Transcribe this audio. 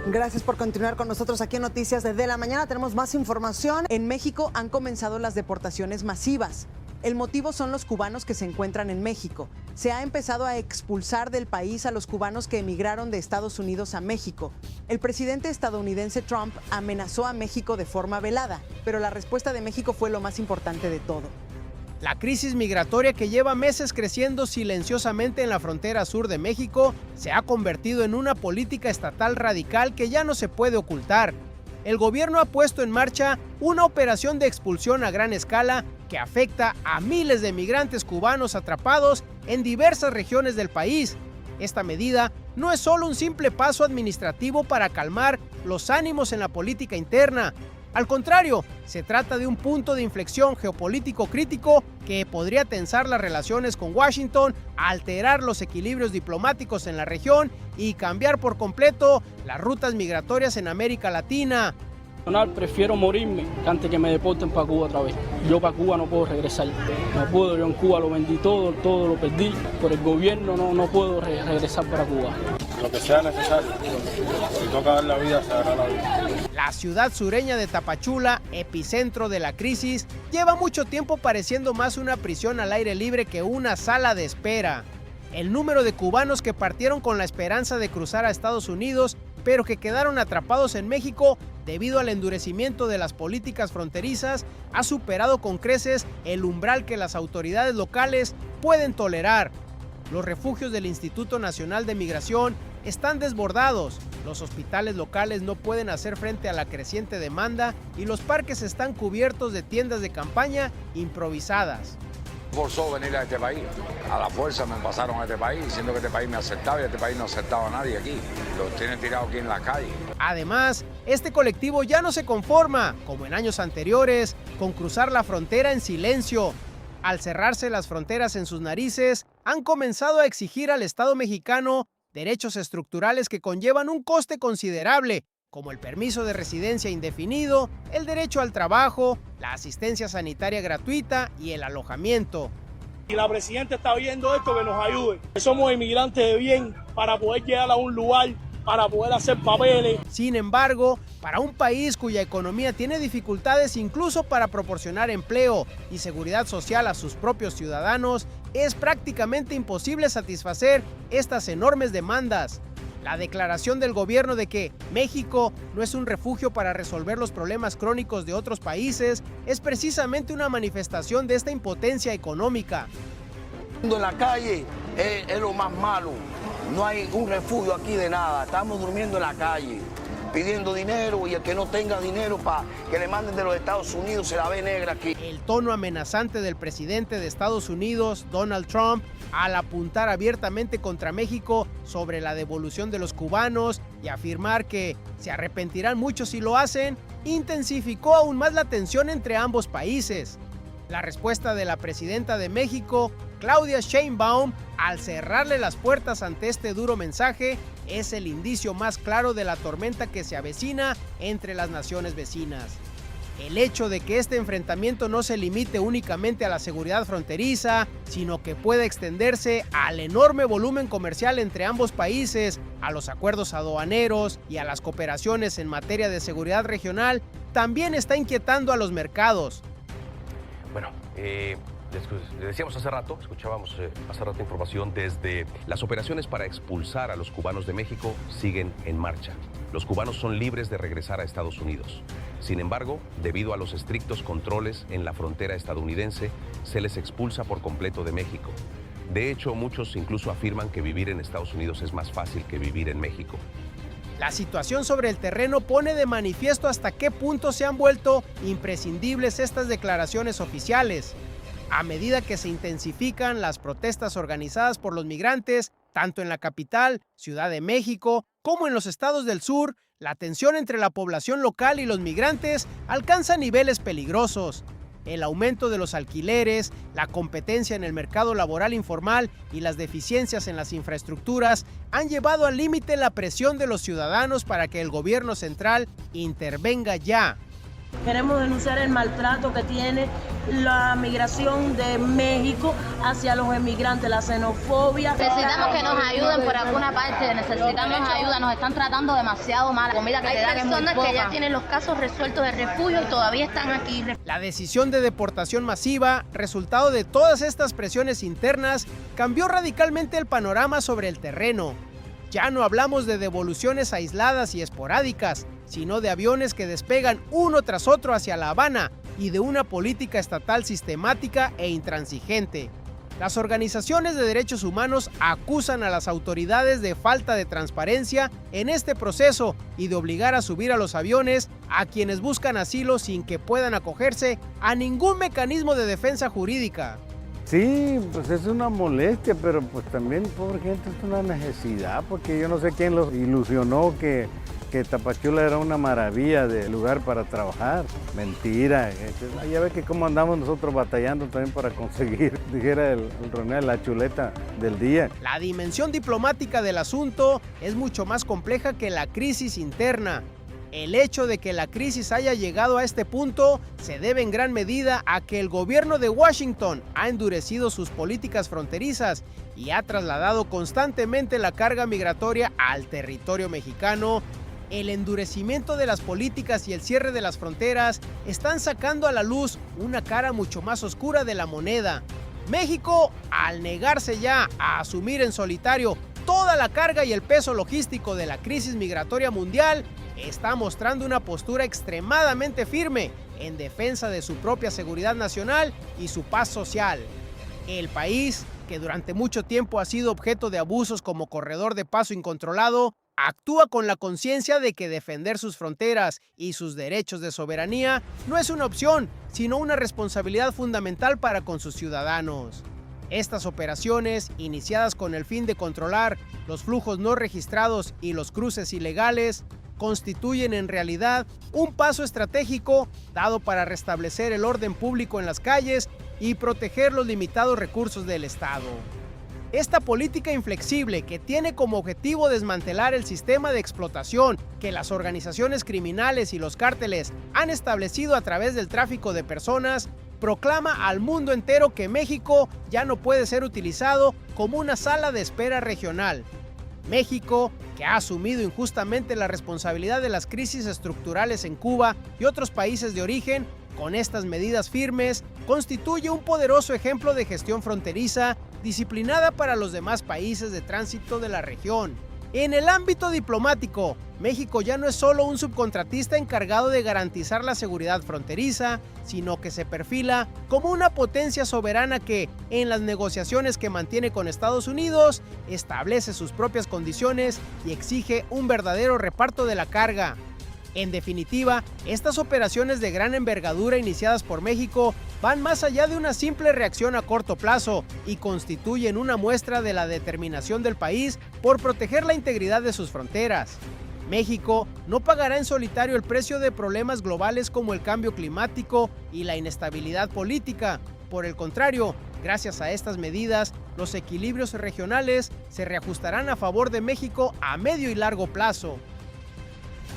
Gracias por continuar con nosotros aquí en Noticias de la Mañana. Tenemos más información. En México han comenzado las deportaciones masivas. El motivo son los cubanos que se encuentran en México. Se ha empezado a expulsar del país a los cubanos que emigraron de Estados Unidos a México. El presidente estadounidense Trump amenazó a México de forma velada, pero la respuesta de México fue lo más importante de todo. La crisis migratoria que lleva meses creciendo silenciosamente en la frontera sur de México se ha convertido en una política estatal radical que ya no se puede ocultar. El gobierno ha puesto en marcha una operación de expulsión a gran escala que afecta a miles de migrantes cubanos atrapados en diversas regiones del país. Esta medida no es solo un simple paso administrativo para calmar los ánimos en la política interna. Al contrario, se trata de un punto de inflexión geopolítico crítico que podría tensar las relaciones con Washington, alterar los equilibrios diplomáticos en la región y cambiar por completo las rutas migratorias en América Latina. Prefiero morirme antes que me deporten para Cuba otra vez. Yo para Cuba no puedo regresar. No puedo, yo en Cuba lo vendí todo lo perdí. Por el gobierno no puedo regresar para Cuba. Lo que sea necesario. Si toca dar la vida, se dará la vida. La ciudad sureña de Tapachula, epicentro de la crisis, lleva mucho tiempo pareciendo más una prisión al aire libre que una sala de espera. El número de cubanos que partieron con la esperanza de cruzar a Estados Unidos, pero que quedaron atrapados en México debido al endurecimiento de las políticas fronterizas, ha superado con creces el umbral que las autoridades locales pueden tolerar. Los refugios del Instituto Nacional de Migración están desbordados, los hospitales locales no pueden hacer frente a la creciente demanda y los parques están cubiertos de tiendas de campaña improvisadas. Forzó venir a este país, a la fuerza me pasaron a este país, diciendo que este país me aceptaba y este país no aceptaba a nadie aquí. Los tienen tirados aquí en la calle. Además, este colectivo ya no se conforma, como en años anteriores, con cruzar la frontera en silencio. Al cerrarse las fronteras en sus narices, han comenzado a exigir al Estado mexicano derechos estructurales que conllevan un coste considerable, como el permiso de residencia indefinido, el derecho al trabajo, la asistencia sanitaria gratuita y el alojamiento. Y la presidenta está viendo esto, que nos ayude. Somos inmigrantes de bien para poder llegar a un lugar, para poder hacer papeles. Sin embargo, para un país cuya economía tiene dificultades incluso para proporcionar empleo y seguridad social a sus propios ciudadanos, es prácticamente imposible satisfacer estas enormes demandas. La declaración del gobierno de que México no es un refugio para resolver los problemas crónicos de otros países es precisamente una manifestación de esta impotencia económica. En la calle es lo más malo, no hay un refugio aquí de nada, estamos durmiendo en la calle, pidiendo dinero y el que no tenga dinero para que le manden de los Estados Unidos se la ve negra aquí. El tono amenazante del presidente de Estados Unidos, Donald Trump, al apuntar abiertamente contra México sobre la devolución de los cubanos y afirmar que se arrepentirán mucho si lo hacen, intensificó aún más la tensión entre ambos países. La respuesta de la presidenta de México, Claudia Sheinbaum, al cerrarle las puertas ante este duro mensaje, es el indicio más claro de la tormenta que se avecina entre las naciones vecinas. El hecho de que este enfrentamiento no se limite únicamente a la seguridad fronteriza, sino que pueda extenderse al enorme volumen comercial entre ambos países, a los acuerdos aduaneros y a las cooperaciones en materia de seguridad regional, también está inquietando a los mercados. Bueno, le decíamos hace rato, escuchábamos hace rato información desde las operaciones para expulsar a los cubanos de México siguen en marcha. Los cubanos son libres de regresar a Estados Unidos. Sin embargo, debido a los estrictos controles en la frontera estadounidense, se les expulsa por completo de México. De hecho, muchos incluso afirman que vivir en Estados Unidos es más fácil que vivir en México. La situación sobre el terreno pone de manifiesto hasta qué punto se han vuelto imprescindibles estas declaraciones oficiales. A medida que se intensifican las protestas organizadas por los migrantes, tanto en la capital, Ciudad de México, como en los estados del sur, la tensión entre la población local y los migrantes alcanza niveles peligrosos. El aumento de los alquileres, la competencia en el mercado laboral informal y las deficiencias en las infraestructuras han llevado al límite la presión de los ciudadanos para que el gobierno central intervenga ya. Queremos denunciar el maltrato que tiene la migración de México hacia los emigrantes, la xenofobia. Necesitamos que nos ayuden por alguna parte, necesitamos ayuda, nos están tratando demasiado mal. La comida que te dan es muy poca. Hay personas que ya tienen los casos resueltos de refugio y todavía están aquí. La decisión de deportación masiva, resultado de todas estas presiones internas, cambió radicalmente el panorama sobre el terreno. Ya no hablamos de devoluciones aisladas y esporádicas, sino de aviones que despegan uno tras otro hacia La Habana y de una política estatal sistemática e intransigente. Las organizaciones de derechos humanos acusan a las autoridades de falta de transparencia en este proceso y de obligar a subir a los aviones a quienes buscan asilo sin que puedan acogerse a ningún mecanismo de defensa jurídica. Sí, pues es una molestia, pero pues también, pobre gente, es una necesidad, porque yo no sé quién los ilusionó que Tapachula era una maravilla de lugar para trabajar. Mentira. Ya ve que cómo andamos nosotros batallando también para conseguir, dijera el René, la chuleta del día. La dimensión diplomática del asunto es mucho más compleja que la crisis interna. El hecho de que la crisis haya llegado a este punto se debe en gran medida a que el gobierno de Washington ha endurecido sus políticas fronterizas y ha trasladado constantemente la carga migratoria al territorio mexicano. El endurecimiento de las políticas y el cierre de las fronteras están sacando a la luz una cara mucho más oscura de la moneda. México, al negarse ya a asumir en solitario toda la carga y el peso logístico de la crisis migratoria mundial, está mostrando una postura extremadamente firme en defensa de su propia seguridad nacional y su paz social. El país, que durante mucho tiempo ha sido objeto de abusos como corredor de paso incontrolado, actúa con la conciencia de que defender sus fronteras y sus derechos de soberanía no es una opción, sino una responsabilidad fundamental para con sus ciudadanos. Estas operaciones, iniciadas con el fin de controlar los flujos no registrados y los cruces ilegales, constituyen en realidad un paso estratégico dado para restablecer el orden público en las calles y proteger los limitados recursos del Estado. Esta política inflexible que tiene como objetivo desmantelar el sistema de explotación que las organizaciones criminales y los cárteles han establecido a través del tráfico de personas, proclama al mundo entero que México ya no puede ser utilizado como una sala de espera regional. México, que ha asumido injustamente la responsabilidad de las crisis estructurales en Cuba y otros países de origen, con estas medidas firmes, constituye un poderoso ejemplo de gestión fronteriza disciplinada para los demás países de tránsito de la región. En el ámbito diplomático, México ya no es solo un subcontratista encargado de garantizar la seguridad fronteriza, sino que se perfila como una potencia soberana que, en las negociaciones que mantiene con Estados Unidos, establece sus propias condiciones y exige un verdadero reparto de la carga. En definitiva, estas operaciones de gran envergadura iniciadas por México van más allá de una simple reacción a corto plazo y constituyen una muestra de la determinación del país por proteger la integridad de sus fronteras. México no pagará en solitario el precio de problemas globales como el cambio climático y la inestabilidad política. Por el contrario, gracias a estas medidas, los equilibrios regionales se reajustarán a favor de México a medio y largo plazo.